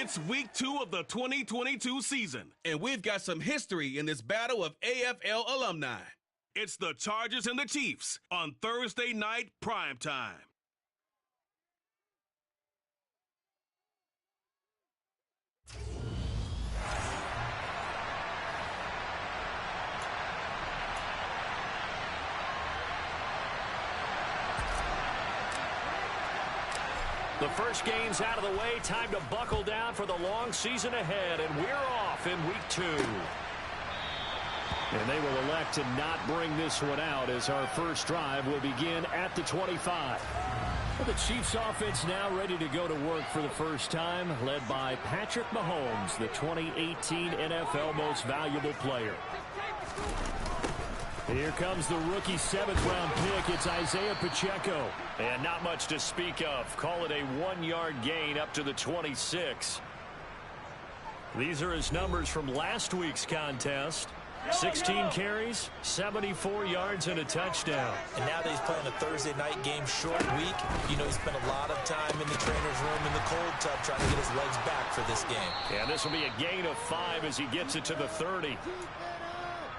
It's week 2 of the 2022 season, and we've got some history in this battle of AFL alumni. It's the Chargers and the Chiefs on Thursday night primetime. The first game's out of the way. Time to buckle down for the long season ahead, and we're off in week 2. And they will elect to not bring this one out as our first drive will begin at the 25. Well, the Chiefs offense now ready to go to work for the first time, led by Patrick Mahomes, the 2018 NFL Most Valuable Player. Here comes the rookie 7th-round pick. It's Isaiah Pacheco. And not much to speak of. Call it a 1-yard gain up to the 26. These are his numbers from last week's contest. 16 carries, 74 yards, and a touchdown. And now that he's playing a Thursday night game, short week, you know he spent a lot of time in the trainer's room in the cold tub trying to get his legs back for this game. Yeah, this will be a gain of 5 as he gets it to the 30.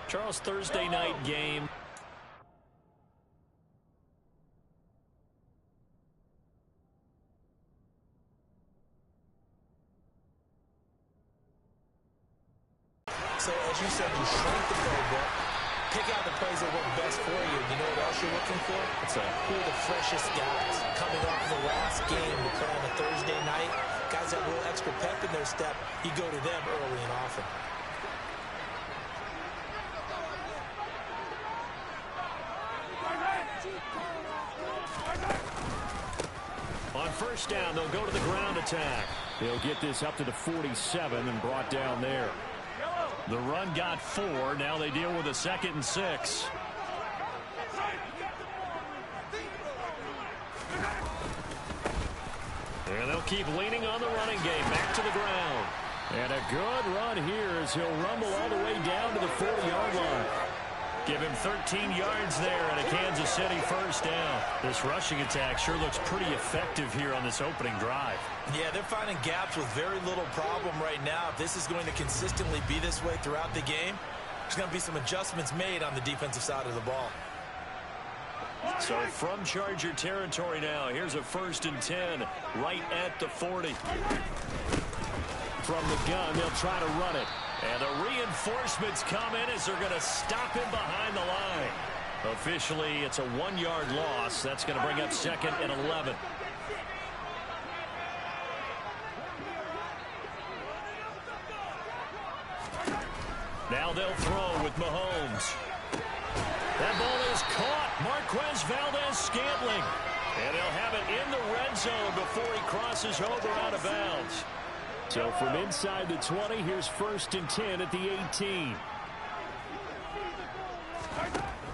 Charles, Thursday night game. So, as you said, you shrink the playbook, pick out the plays that work best for you. You know what else you're looking for? Who are the freshest guys coming off the last game to play on a Thursday night? Guys that have a little extra pep in their step, you go to them early and often. On first down, they'll go to the ground attack. They'll get this up to the 47 and brought down there. The run got 4. Now they deal with a 2nd and 6. And they'll keep leaning on the running game. Back to the ground. And a good run here as he'll rumble all the way down to the 40-yard line. Give him 13 yards there and a Kansas City first down. This rushing attack sure looks pretty effective here on this opening drive. Yeah, they're finding gaps with very little problem right now. If this is going to consistently be this way throughout the game, there's going to be some adjustments made on the defensive side of the ball. So from Charger territory now, here's a 1st and 10 right at the 40. From the gun, they'll try to run it. And the reinforcements come in as they're going to stop him behind the line. Officially, it's a 1-yard loss. That's going to bring up 2nd and 11. Now they'll throw with Mahomes. That ball is caught. Marquez Valdez-Scantling. And they'll have it in the red zone before he crosses over out of bounds. So from inside the 20, here's 1st and 10 at the 18.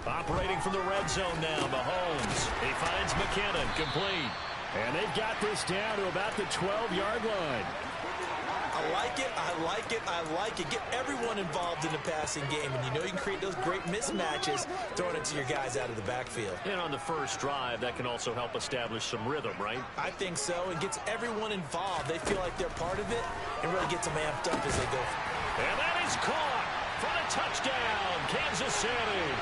Operating from the red zone now, Mahomes. He finds McKinnon, complete. And they've got this down to about the 12-yard line. I like it, I like it, I like it. Get everyone involved in the passing game, and you know you can create those great mismatches throwing it to your guys out of the backfield. And on the first drive, that can also help establish some rhythm, right? I think so. It gets everyone involved. They feel like they're part of it and really gets them amped up as they go. And that is caught for the touchdown, Kansas City.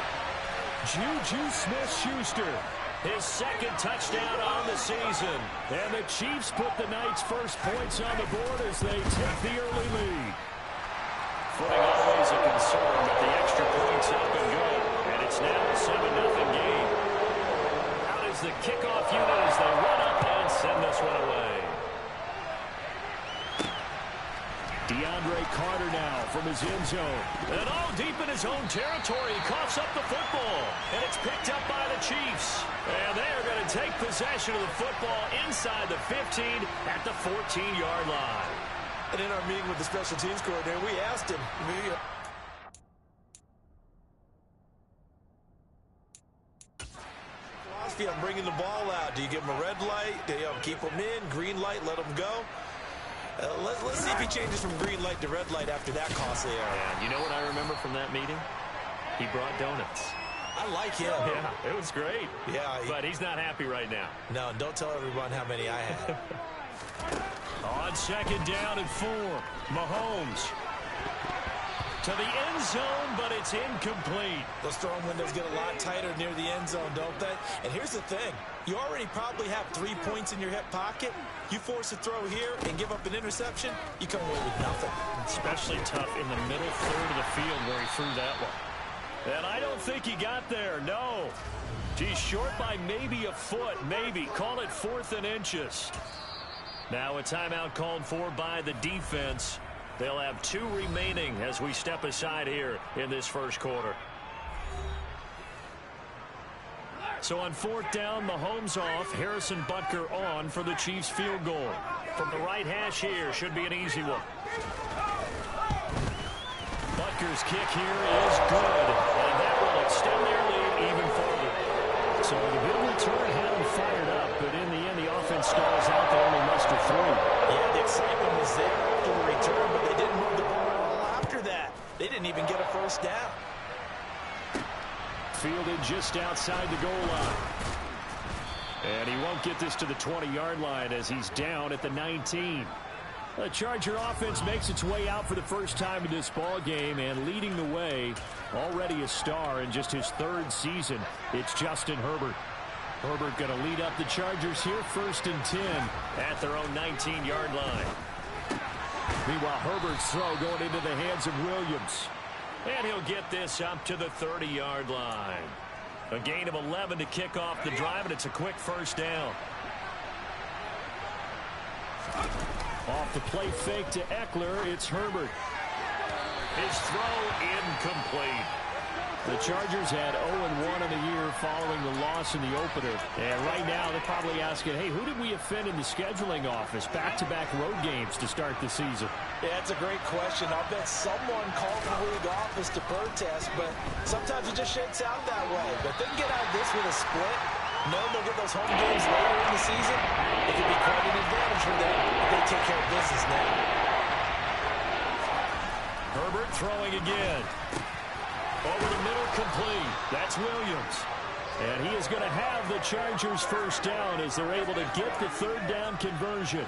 Juju Smith-Schuster. His 2nd touchdown on the season. And the Chiefs put the Knights' first points on the board as they take the early lead. Footing always a concern, but the extra points up and go. And it's now a 7-0 game. Out is the kickoff unit as they run up and send this one away. DeAndre Carter now from his end zone. And all deep in his own territory, he coughs up the football. And it's picked up by the Chiefs. And they are going to take possession of the football inside the 15 at the 14-yard line. And in our meeting with the special teams coordinator, we asked him. Philosophy on bringing the ball out. Do you give him a red light? Do you keep him in? Green light, let him go? Let's see if he changes from green light to red light after that costly error. Yeah, you know what I remember from that meeting? He brought donuts. I like him. Yeah, it was great. Yeah. But he's not happy right now. No, don't tell everyone how many I had. On second down and 4, Mahomes to the end zone, but it's incomplete. Those throwing windows get a lot tighter near the end zone, don't they? And here's the thing. You already probably have 3 points in your hip pocket. You force a throw here and give up an interception, you come away with nothing. Especially tough in the middle third of the field where he threw that one. And I don't think he got there, no. He's short by maybe a foot, maybe. Call it 4th and inches. Now a timeout called for by the defense. They'll have 2 remaining as we step aside here in this first quarter. So on 4th down, Mahomes off, Harrison Butker on for the Chiefs field goal. From the right hash here, should be an easy one. Butker's kick here is good, and that will extend their lead even further. So the big return had them fired up, but in the end, the offense stalls out. They only muster 3. Yeah, the excitement was there after the return, but they didn't move the ball at all after that. They didn't even get a first down. Fielded just outside the goal line. And he won't get this to the 20-yard line as he's down at the 19. The Charger offense makes its way out for the first time in this ball game, and leading the way, already a star in just his 3rd season, it's Justin Herbert. Herbert going to lead up the Chargers here, 1st and 10 at their own 19-yard line. Meanwhile, Herbert's throw going into the hands of Williams. And he'll get this up to the 30-yard line. A gain of 11 to kick off the drive, and it's a quick first down. Off the play fake to Eckler, it's Herbert. His throw incomplete. The Chargers had 0-1 in the year following the loss in the opener. And right now they're probably asking, hey, who did we offend in the scheduling office? Back-to-back road games to start the season. Yeah, that's a great question. I'll bet someone called the league office to protest, but sometimes it just shakes out that way. But they can get out of this with a split. Knowing they'll get those home games later in the season, it could be quite an advantage for them if they take care of business now. Herbert throwing again. Over the middle, complete. That's Williams. And he is going to have the Chargers first down as they're able to get the 3rd down conversion.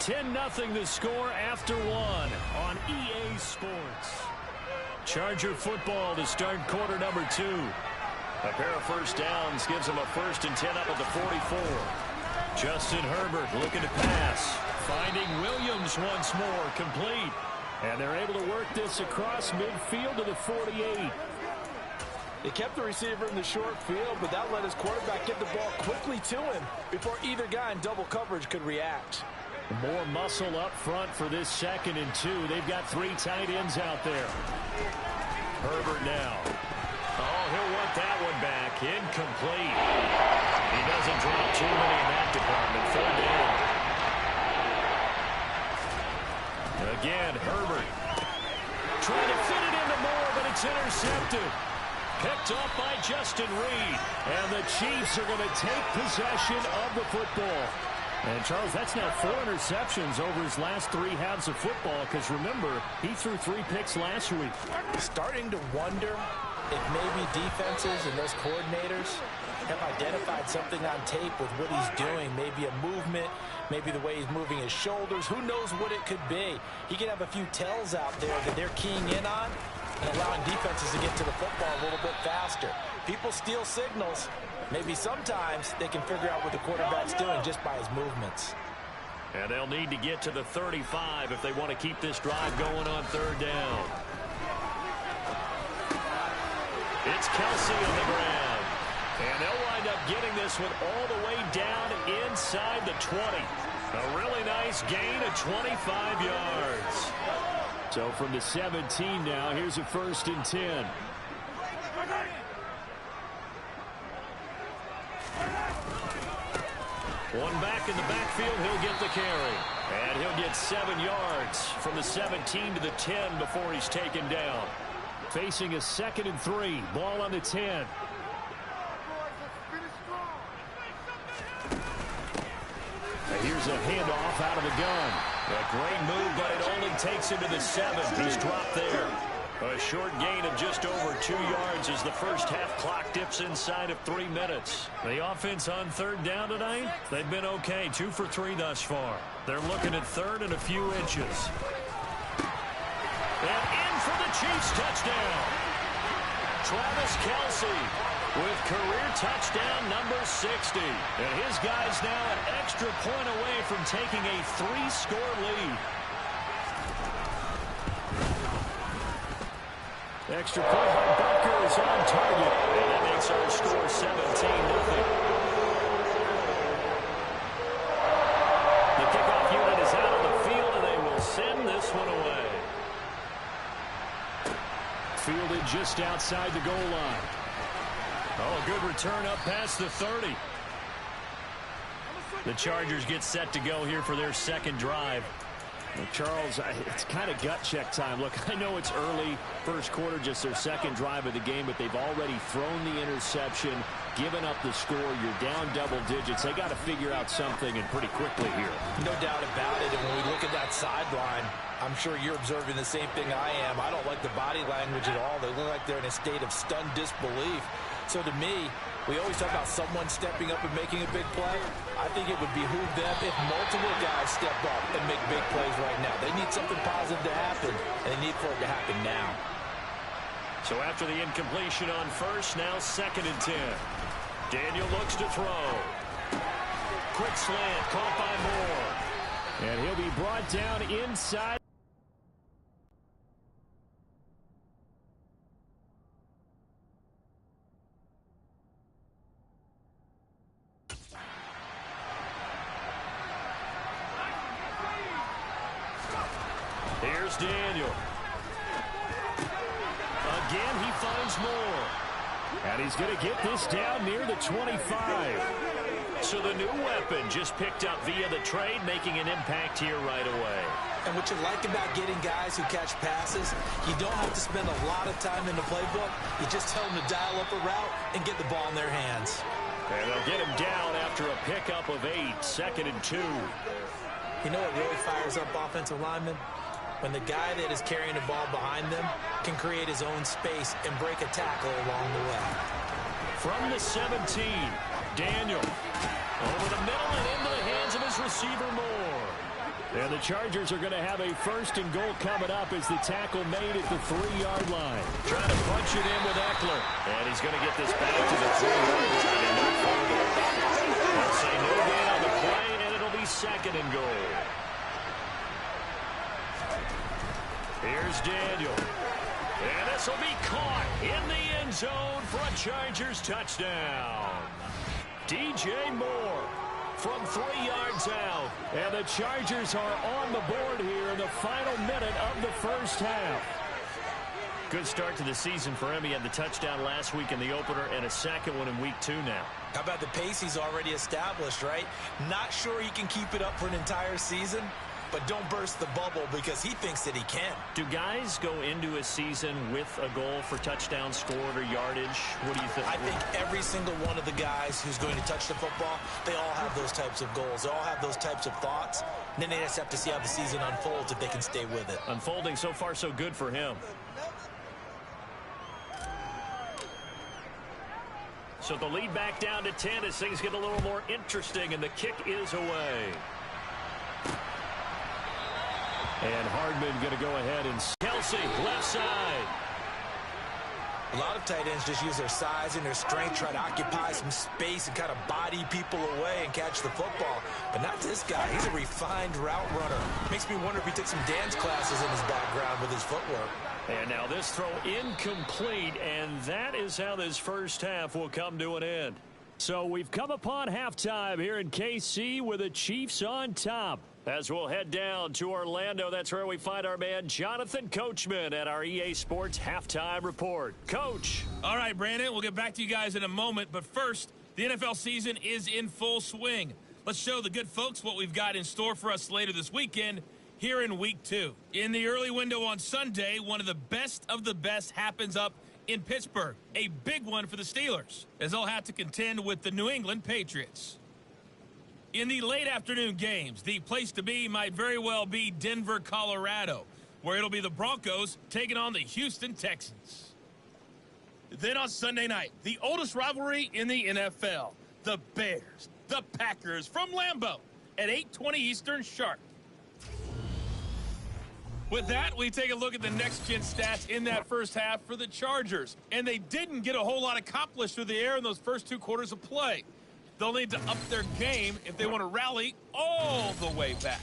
(10-0) the score after 1 on EA Sports. Charger football to start quarter number 2. A pair of first downs gives them a 1st and 10 up at the 44. Justin Herbert looking to pass. Finding Williams once more, complete. And they're able to work this across midfield to the 48. They kept the receiver in the short field, but that let his quarterback get the ball quickly to him before either guy in double coverage could react. More muscle up front for this 2nd and 2. They've got 3 tight ends out there. Herbert now. Oh, he'll want that one back. Incomplete. He doesn't drop too many in that department. 3rd down. Again, Herbert. Trying to fit it into Moore, but it's intercepted. Picked up by Justin Reed. And the Chiefs are going to take possession of the football. And, Charles, that's now 4 interceptions over his last 3 halves of football, because, remember, he threw 3 picks last week. Starting to wonder if maybe defenses and those coordinators have identified something on tape with what he's doing. Maybe a movement, maybe the way he's moving his shoulders. Who knows what it could be? He could have a few tells out there that they're keying in on and allowing defenses to get to the football a little bit faster. People steal signals. Maybe sometimes they can figure out what the quarterback's doing just by his movements. And they'll need to get to the 35 if they want to keep this drive going on 3rd down. It's Kelsey on the ground. And they'll wind up getting this one all the way down inside the 20. A really nice gain of 25 yards. So from the 17 now, here's a 1st and 10. One back in the backfield, he'll get the carry. And he'll get 7 yards from the 17 to the 10 before he's taken down. Facing a 2nd and 3, ball on the 10. And here's a handoff out of the gun. A great move, but it only takes him to the 7. He's dropped there. A short gain of just over 2 yards as the first half clock dips inside of 3 minutes. The offense on third down tonight, they've been okay. 2 for 3 thus far. They're looking at third and a few inches. And in for the Chiefs touchdown. Travis Kelce with career touchdown number 60. And his guy's now an extra point away from taking a 3-score lead. Extra point by Butker is on target. And that makes our score 17-0. The kickoff unit is out on the field, and they will send this one away. Fielded just outside the goal line. Oh, good return up past the 30. The Chargers get set to go here for their second drive. Well, Charles, it's kind of gut check time. Look, I know it's early, first quarter, just their second drive of the game, but they've already thrown the interception, given up the score. You're down double digits. They got to figure out something, and pretty quickly here. No doubt about it. And when we look at that sideline, I'm sure you're observing the same thing I am. I don't like the body language at all. They look like they're in a state of stunned disbelief. So to me, we always talk about someone stepping up and making a big play. I think it would behoove them if multiple guys step up and make big plays right now. They need something positive to happen, and they need for it to happen now. So after the incompletion on first, now 2nd and 10. Daniel looks to throw. Quick slant, caught by Moore. And he'll be brought down inside. Here's Daniel. Again, he finds Moore. And he's going to get this down near the 25. So the new weapon just picked up via the trade, making an impact here right away. And what you like about getting guys who catch passes, you don't have to spend a lot of time in the playbook. You just tell them to dial up a route and get the ball in their hands. And they'll get him down after a pickup of 8, 2nd and 2. You know what really fires up offensive linemen? When the guy that is carrying the ball behind them can create his own space and break a tackle along the way. From the 17, Daniel. Over the middle and into the hands of his receiver, Moore. And the Chargers are going to have a 1st and goal coming up as the tackle made at the 3-yard line. Trying to punch it in with Eckler. And he's going to get this back to the 3-yard line and not further. They'll say no gain on the play, and it'll be 2nd and goal. Here's Daniel. And this will be caught in the end zone for a Chargers touchdown. DJ Moore from 3 yards out. And the Chargers are on the board here in the final minute of the first half. Good start to the season for him. He had the touchdown last week in the opener and a second one in week 2 now. How about the pace he's already established, right? Not sure he can keep it up for an entire season, but don't burst the bubble because he thinks that he can. Do guys go into a season with a goal for touchdown scored or yardage? What do you think? I think every single one of the guys who's going to touch the football, they all have those types of goals. They all have those types of thoughts. And then they just have to see how the season unfolds if they can stay with it. Unfolding so far so good for him. So the lead back down to 10 as things get a little more interesting, and the kick is away. And Hardman going to go ahead and... Kelce, left side. A lot of tight ends just use their size and their strength, try to occupy some space and kind of body people away and catch the football. But not this guy. He's a refined route runner. Makes me wonder if he took some dance classes in his background with his footwork. And now this throw incomplete, and that is how this first half will come to an end. So we've come upon halftime here in KC with the Chiefs on top. As we'll head down to Orlando, that's where we find our man Jonathan Coachman at our EA Sports Halftime Report. Coach. All right, Brandon, we'll get back to you guys in a moment. But first, the NFL season is in full swing. Let's show the good folks what we've got in store for us later this weekend here in Week 2. In the early window on Sunday, one of the best happens up in Pittsburgh. A big one for the Steelers, as they'll have to contend with the New England Patriots. In the late afternoon games, the place to be might very well be Denver, Colorado. where it'll be the Broncos taking on the Houston Texans. Then on Sunday night, the oldest rivalry in the NFL, the Bears, the Packers from Lambeau at 8:20 Eastern sharp. With that, we take a look at the next-gen stats in that first half for the Chargers. And they didn't get a whole lot accomplished through the air in those first 2 quarters of play. They'll need to up their game if they want to rally all the way back.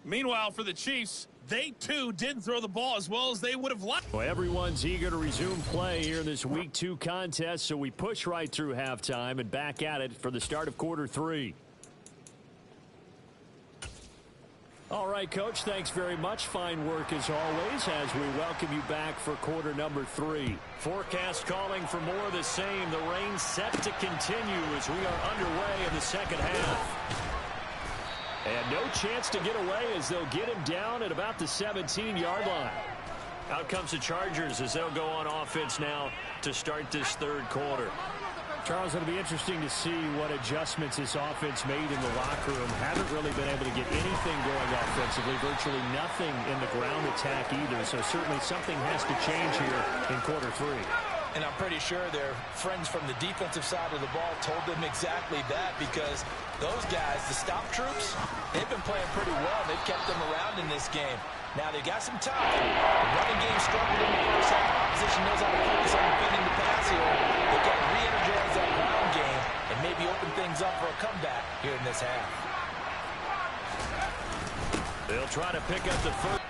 Meanwhile, for the Chiefs, they, too, didn't throw the ball as well as they would have liked. Well, everyone's eager to resume play here in this Week 2 contest, so we push right through halftime and back at it for the start of quarter 3. All right, Coach, thanks very much. Fine work as always as we welcome you back for quarter number 3. Forecast calling for more of the same. The rain set to continue as we are underway in the second half. And no chance to get away as they'll get him down at about the 17-yard line. Out comes the Chargers as they'll go on offense now to start this third quarter. Charles, it'll be interesting to see what adjustments this offense made in the locker room. Haven't really been able to get anything going offensively. Virtually nothing in the ground attack either. So certainly something has to change here in quarter 3. And I'm pretty sure their friends from the defensive side of the ball told them exactly that, because those guys, the stop troops, they've been playing pretty well. They've kept them around in this game. Now, they got some time. The running game struggled in the first half. Opposition knows how to focus on defending the pass here. They've got to re-energize that ground game and maybe open things up for a comeback here in this half. They'll try to pick up the first.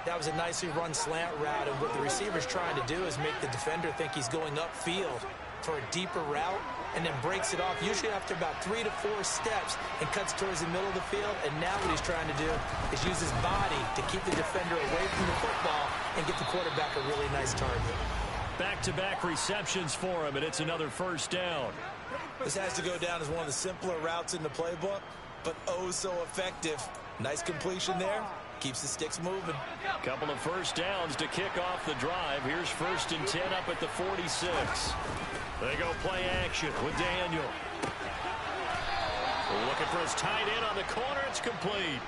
That was a nicely run slant route, and what the receiver's trying to do is make the defender think he's going upfield for a deeper route, and then breaks it off, usually after about 3 to 4 steps, and cuts towards the middle of the field. And now what he's trying to do is use his body to keep the defender away from the football and get the quarterback a really nice target. Back-to-back receptions for him, and it's another first down. This has to go down as one of the simpler routes in the playbook, but oh so effective. Nice completion there. Keeps the sticks moving. Couple of first downs to kick off the drive. Here's 1st and 10 up at the 46. They go play action with Daniel. Looking for his tight end on the corner. It's complete.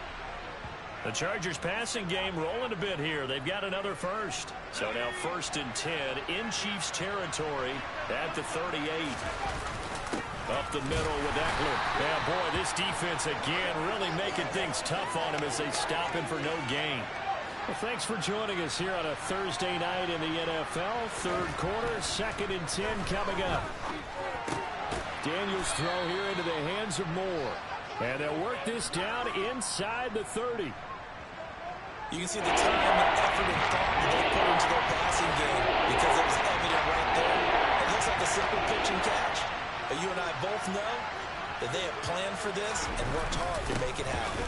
The Chargers passing game rolling a bit here. They've got another first. So now 1st and 10 in Chiefs territory at the 38. Up the middle with Eckler. Yeah, boy, this defense again really making things tough on him as they stop him for no gain. Well, thanks for joining us here on a Thursday night in the NFL. Third quarter, 2nd and 10 coming up. Daniels throw here into the hands of Moore. And they'll work this down inside the 30. You can see the time and effort and thought that they put into their passing game, because it was evident right there. It looks like a simple pitch and catch. But you and I both know that they have planned for this and worked hard to make it happen.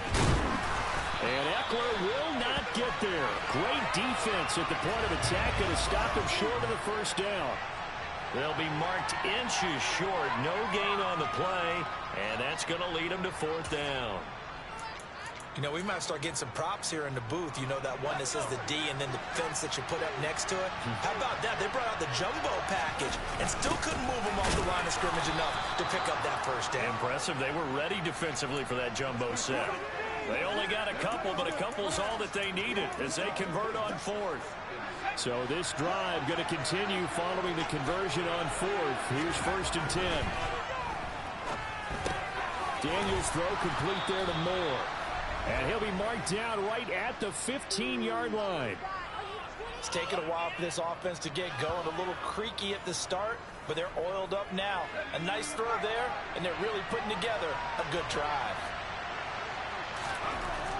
And Eckler will not get there. Great defense at the point of attack, going to stop him short of the first down. They'll be marked inches short. No gain on the play, and that's going to lead them to 4th down. You know, we might start getting some props here in the booth. You know, that one that says the D and then the fence that you put up next to it. How about that? They brought out the jumbo package and still couldn't move them off the line of scrimmage enough to pick up that first down. Impressive. They were ready defensively for that jumbo set. They only got a couple, but a couple's all that they needed as they convert on 4th. So this drive going to continue following the conversion on 4th. Here's 1st and 10. Daniels throw complete there to Moore. And he'll be marked down right at the 15-yard line. It's taken a while for this offense to get going. A little creaky at the start, but they're oiled up now. A nice throw there, and they're really putting together a good drive.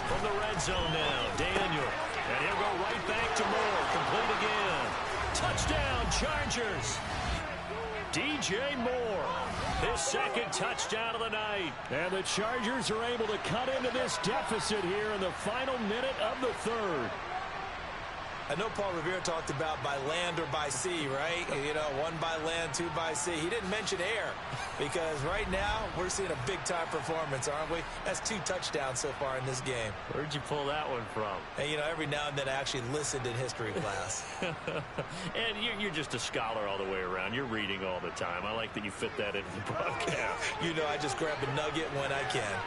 From the red zone now, Daniel. And he'll go right back to Moore. Complete again. Touchdown, Chargers. DJ Moore, his 2nd touchdown of the night. And the Chargers are able to cut into this deficit here in the final minute of the 3rd. I know Paul Revere talked about by land or by sea, right? You know, 1 by land, 2 by sea. He didn't mention air, because right now we're seeing a big-time performance, aren't we? That's 2 touchdowns so far in this game. Where'd you pull that one from? And, you know, every now and then I actually listened in history class. And you're just a scholar all the way around. You're reading all the time. I like that you fit that into the broadcast. You know, I just grab a nugget when I can.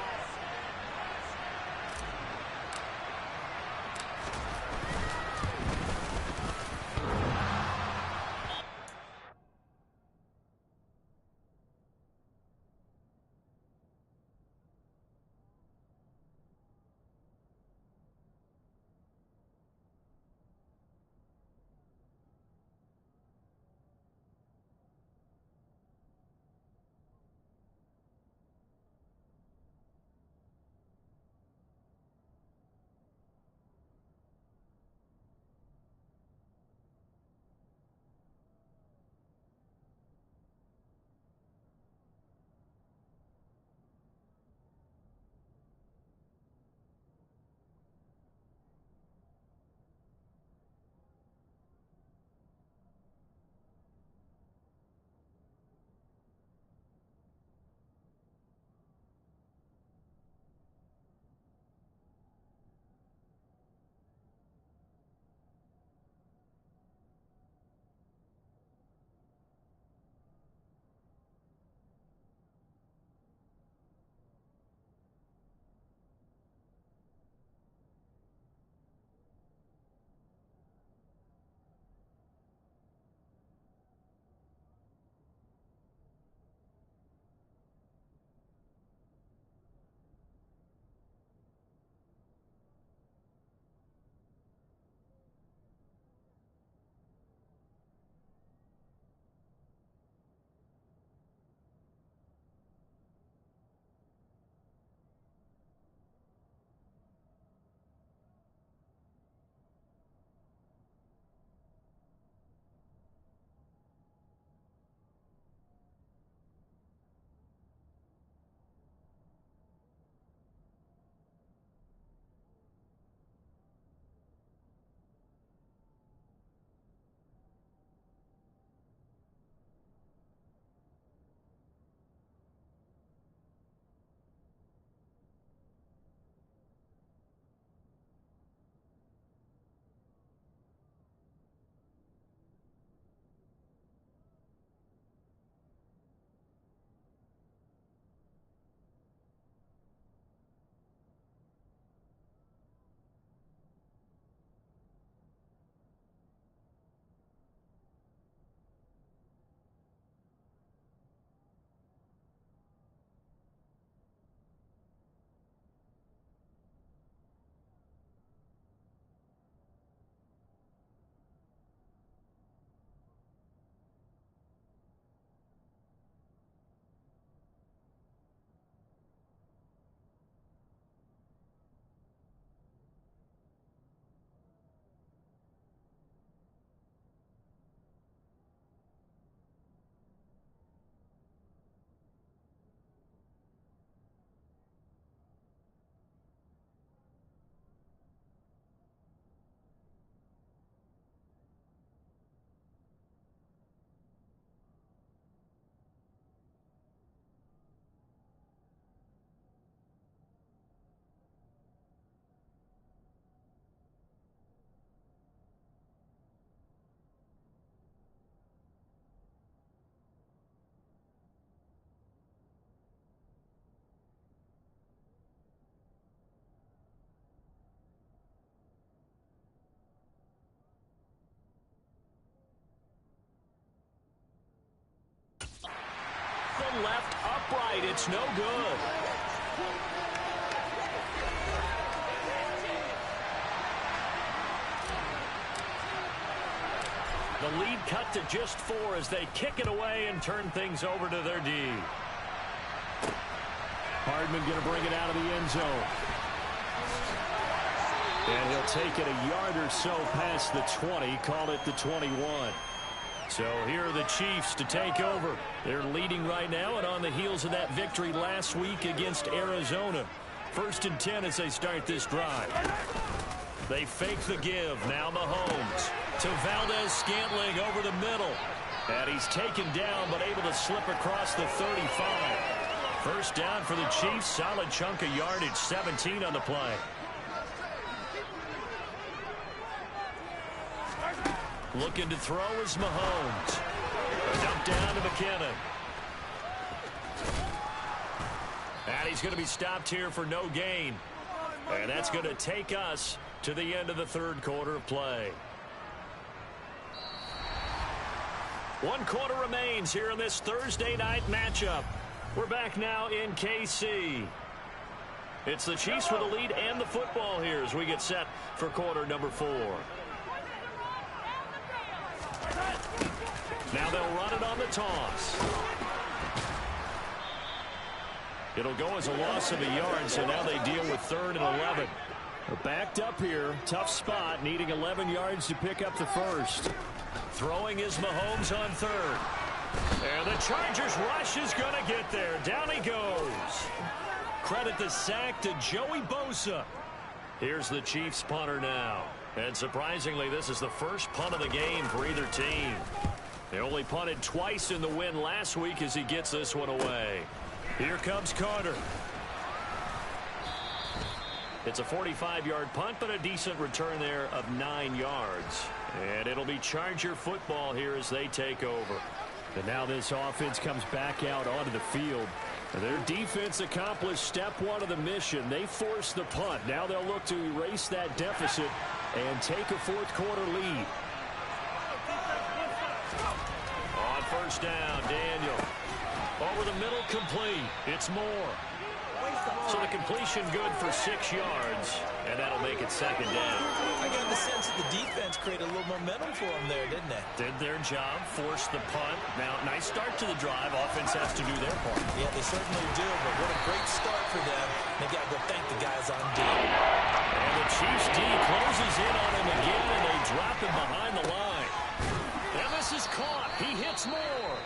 one left upright. It's no good. The lead cut to just 4 as they kick it away and turn things over to their D. Hardman going to bring it out of the end zone. And he'll take it a yard or so past the 20, call it the 21. So here are the Chiefs to take over. They're leading right now and on the heels of that victory last week against Arizona. 1st and 10 as they start this drive. They fake the give. Now Mahomes to Valdez-Scantling over the middle. And he's taken down but able to slip across the 35. First down for the Chiefs. Solid chunk of yardage. 17 on the play. Looking to throw is Mahomes. Dump down to McKinnon. And he's going to be stopped here for no gain. And that's going to take us to the end of the 3rd quarter of play. 1 quarter remains here in this Thursday night matchup. We're back now in KC. It's the Chiefs with the lead and the football here as we get set for quarter number 4. Now they'll run it on the toss. It'll go as a loss of a yard, so now they deal with 3rd and 11. They're backed up here. Tough spot, needing 11 yards to pick up the first. Throwing is Mahomes on 3rd. And the Chargers rush is going to get there. Down he goes. Credit the sack to Joey Bosa. Here's the Chiefs punter now. And surprisingly, this is the first punt of the game for either team. They only punted twice in the win last week as he gets this one away. Here comes Carter. It's a 45-yard punt, but a decent return there of 9 yards. And it'll be Charger football here as they take over. And now this offense comes back out onto the field. Their defense accomplished step 1 of the mission. They forced the punt. Now they'll look to erase that deficit and take a 4th quarter lead. On 1st down, Daniel. Over the middle, complete. It's Moore. So the completion good for 6 yards, and that'll make it 2nd down. I got the sense that the defense created a little momentum for them there, didn't they? Did their job, forced the punt. Now, nice start to the drive. Offense has to do their part. Yeah, they certainly do, but what a great start for them. They got to go thank the guys on D. And the Chiefs D closes in on him again, and they drop him behind the line. And this is caught. He hits Moore.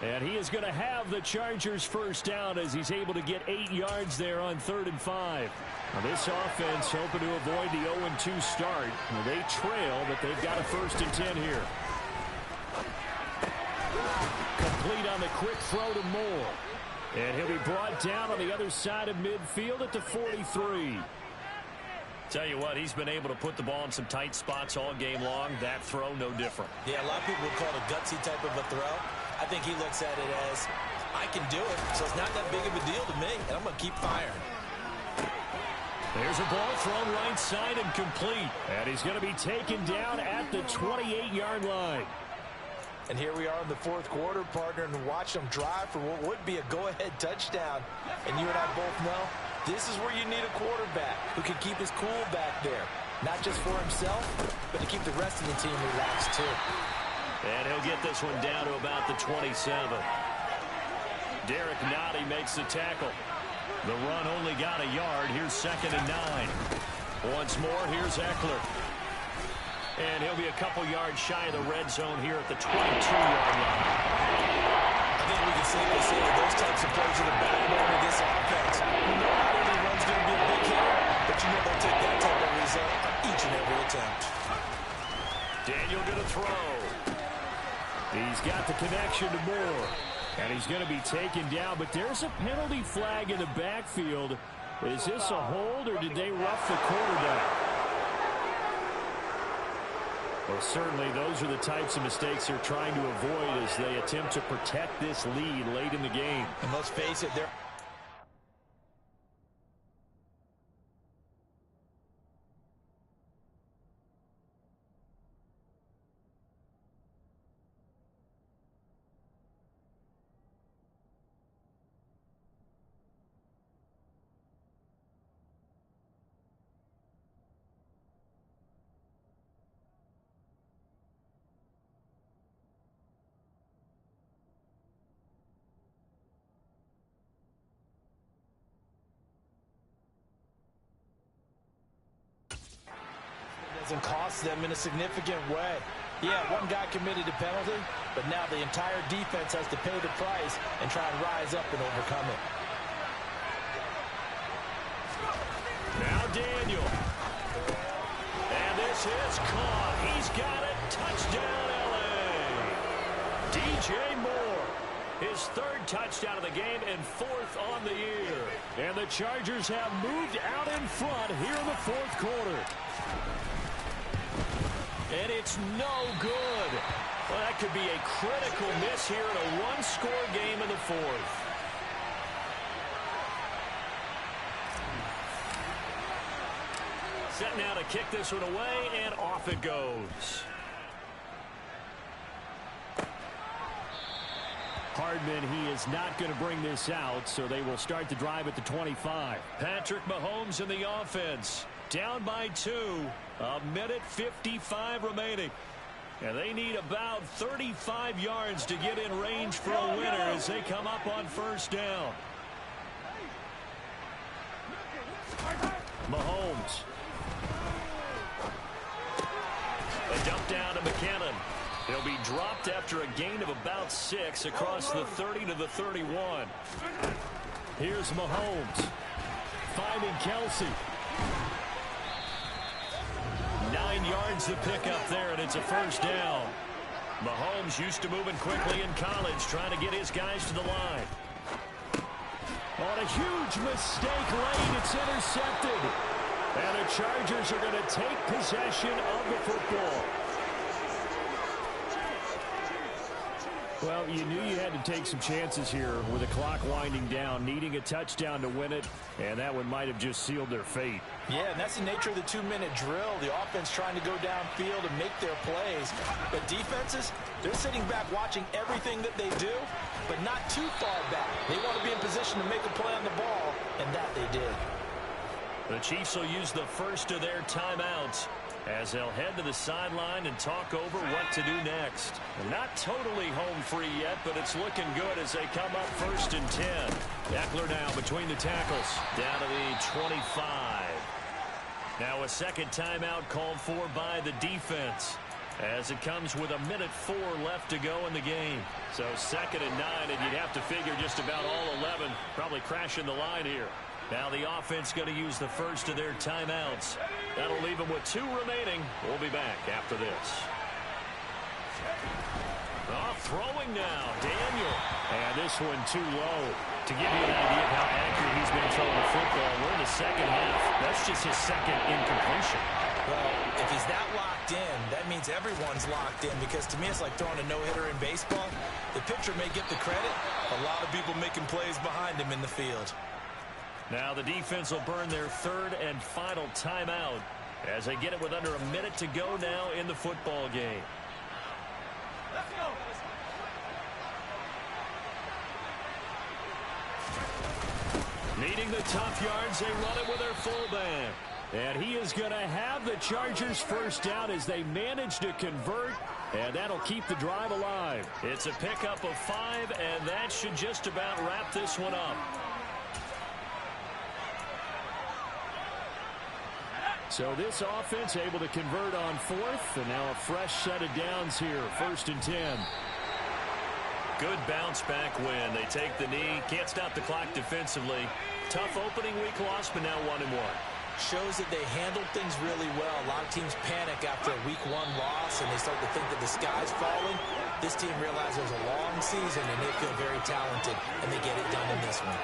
And he is going to have the Chargers first down as he's able to get 8 yards there on 3rd and 5. Now this offense hoping to avoid the 0-2 start. They trail, but they've got a 1st and 10 here. Complete on the quick throw to Moore. And he'll be brought down on the other side of midfield at the 43. Tell you what, he's been able to put the ball in some tight spots all game long. That throw, no different. Yeah, a lot of people would call it a gutsy type of a throw. I think he looks at it as, I can do it, so it's not that big of a deal to me, and I'm going to keep firing. There's a ball thrown right side and complete. And he's going to be taken down at the 28-yard line. And here we are in the 4th quarter, partner, and watch them drive for what would be a go-ahead touchdown. And you and I both know this is where you need a quarterback who can keep his cool back there. Not just for himself, but to keep the rest of the team relaxed, too. And he'll get this one down to about the 27. Derek Nottie makes the tackle. The run only got a yard. Here's 2nd and 9. Once more, here's Eckler. And he'll be a couple yards shy of the red zone here at the 22-yard line. I think we can safely say that those types of plays are the backbone of this offense. You know not every run's going to be a big hit, but you know they'll take that type of result on each and every attempt. Daniel going to throw. He's got the connection to Moore. And he's going to be taken down, but there's a penalty flag in the backfield. Is this a hold, or did they rough the quarterback? Well, certainly those are the types of mistakes they're trying to avoid as they attempt to protect this lead late in the game. And let's face it, they're And cost them in a significant way. Yeah, one guy committed a penalty, but now the entire defense has to pay the price and try and rise up and overcome it. Now Daniel. And this is caught. He's got it. Touchdown, L.A. DJ Moore. His third touchdown of the game and fourth on the year. And the Chargers have moved out in front here in the fourth quarter. And it's no good. Well, that could be a critical miss here in a one-score game in the fourth. Set now to kick this one away, and off it goes. Hardman, he is not going to bring this out, so they will start the drive at the 25. Patrick Mahomes in the offense. Down by 2. A minute 55 remaining. And they need about 35 yards to get in range for a winner as they come up on first down. Mahomes. A dump down to McKinnon. He'll be dropped after a gain of about 6 across the 30 to the 31. Here's Mahomes. Finding Kelsey. 9 yards to pick up there, and it's a first down. Mahomes used to moving quickly in college, trying to get his guys to the line. On a huge mistake late, it's intercepted. And the Chargers are going to take possession of the football. Well, you knew you had to take some chances here with the clock winding down, needing a touchdown to win it, and that one might have just sealed their fate. Yeah, and that's the nature of the 2-minute drill. The offense trying to go downfield and make their plays. But defenses, they're sitting back watching everything that they do, but not too far back. They want to be in position to make a play on the ball, and that they did. The Chiefs will use the first of their timeouts as they'll head to the sideline and talk over what to do next. Not totally home free yet, but it's looking good as they come up first and 10. Eckler now between the tackles, down to the 25. Now a second timeout called for by the defense as it comes with a minute 4 left to go in the game. So 2nd and 9, and you'd have to figure just about all 11 probably crashing the line here. Now the offense going to use the first of their timeouts. That'll leave them with 2 remaining. We'll be back after this. Throwing now, Daniel. And this one too low. To give you an idea of how accurate he's been throwing the football, we're in the second half. That's just his second incompletion. Well, if he's that locked in, that means everyone's locked in, because to me it's like throwing a no-hitter in baseball. The pitcher may get the credit. A lot of people making plays behind him in the field. Now the defense will burn their 3rd and final timeout as they get it with under a minute to go now in the football game. Let's go. Needing the tough yards, they run it with their fullback. And he is going to have the Chargers first down as they manage to convert, and that'll keep the drive alive. It's a pickup of 5, and that should just about wrap this one up. So this offense able to convert on 4th, and now a fresh set of downs here, 1st and 10. Good bounce back win. They take the knee, can't stop the clock defensively. Tough opening week loss, but now 1-1. Shows that they handled things really well. A lot of teams panic after a week 1 loss, and they start to think that the sky's falling. This team realizes there's a long season, and they feel very talented, and they get it done in this one.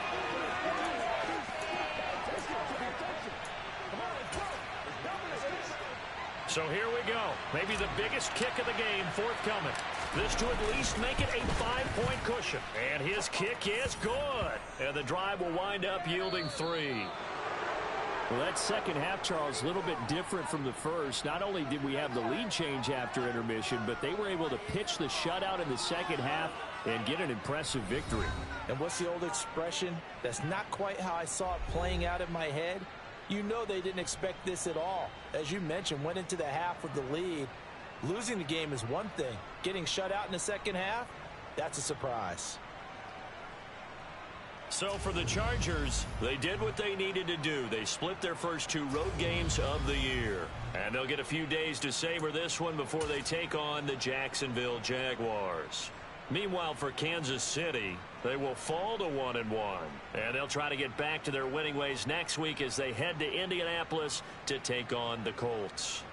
So here we go. Maybe the biggest kick of the game forthcoming. This to at least make it a 5-point cushion. And his kick is good. And the drive will wind up yielding 3. Well, that second half, Charles, a little bit different from the first. Not only did we have the lead change after intermission, but they were able to pitch the shutout in the second half and get an impressive victory. And what's the old expression? That's not quite how I saw it playing out in my head. You know they didn't expect this at all. As you mentioned, went into the half with the lead. Losing the game is one thing. Getting shut out in the second half, that's a surprise. So for the Chargers, they did what they needed to do. They split their first 2 road games of the year. And they'll get a few days to savor this one before they take on the Jacksonville Jaguars. Meanwhile, for Kansas City, they will fall to 1-1. And they'll try to get back to their winning ways next week as they head to Indianapolis to take on the Colts.